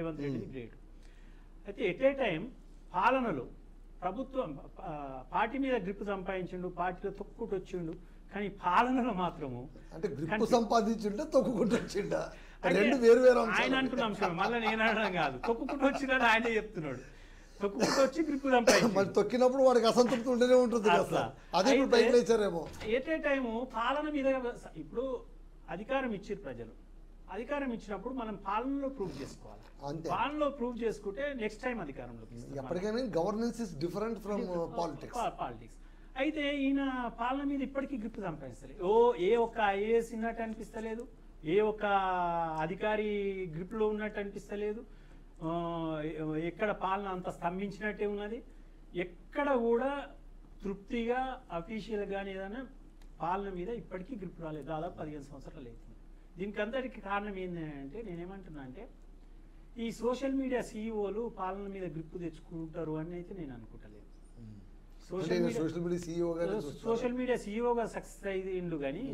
Revanth Reddy great. అయితే at a time పాలనలో ప్రభుత్వం పార్టీ మీద గ్రిప్ సంపాదించిండు, పార్టీలో తొక్కుకుంటూ వచ్చిండు, కానీ పాలనలో మాత్రము అంటే గ్రిప్ సంపాదించిండే తొక్కుకుంటూ వచ్చిండా, రెండు అంటే వేరు వేరు ఆయన అంటున్న అంశం మళ్ళీ నేను అనడం కాదు, తొక్కుకుంటూ వచ్చినాడు ఆయనే చెప్తున్నాడు. తొక్కుకుంటూ వచ్చి గ్రిప్ సంపాదించి మరి తొక్కినప్పుడు వాడికి అసంతృప్తి ఉంటేనే ఉంటుంది కదా అట్లా. సార్. అదే ఇప్పుడు పైకి లేచారేమో. ఎట్ ఏ టైము పాలన మీద ఇప్పుడు అధికారం ఇచ్చారు ప్రజలు, అధికారం ఇచ్చినప్పుడు మనం పాలనలో ప్రూవ్ చేసుకోవాలి. అంతే. పాలనలో ప్రూవ్ చేసుకుంటే నెక్స్ట్ టైం అధికారంలోకి ఇస్తారు. ఎప్పటికైనా governance is different from politics. అయితే ఈయన పాలన మీద ఇప్పటికీ గ్రిప్ సంపాదిస్తలేదు. ఏ ఒక్క ఐఏఎస్ ఉన్నట్టు అనిపిస్తలేదు, ఏ ఒక్క అధికారి గ్రిప్ లో ఉన్నట్టు అనిపిస్తలేదు, ఎక్కడ పాలన అంత స్తంభించినట్టే ఉన్నది. ఎక్కడ కూడా తృప్తిగా అఫీషియల్ గానీ ఏదైనా పాలన మీద ఇప్పటికీ గ్రిప్ రాలేదు. దాదాపు 15 సంవత్సరాలు అవుతుంది. దీనికి అందరికి కారణం ఏంటంటే నేనేమంటున్నా అంటే ఈ సోషల్ మీడియా సీఈఓలు పాలన మీద గ్రిప్ తెచ్చుకుంటారు అని అయితే నేను అనుకుంటలేదు. సోషల్ మీడియా సీఈఓగా సక్సెస్ అయ్యిండు కానీ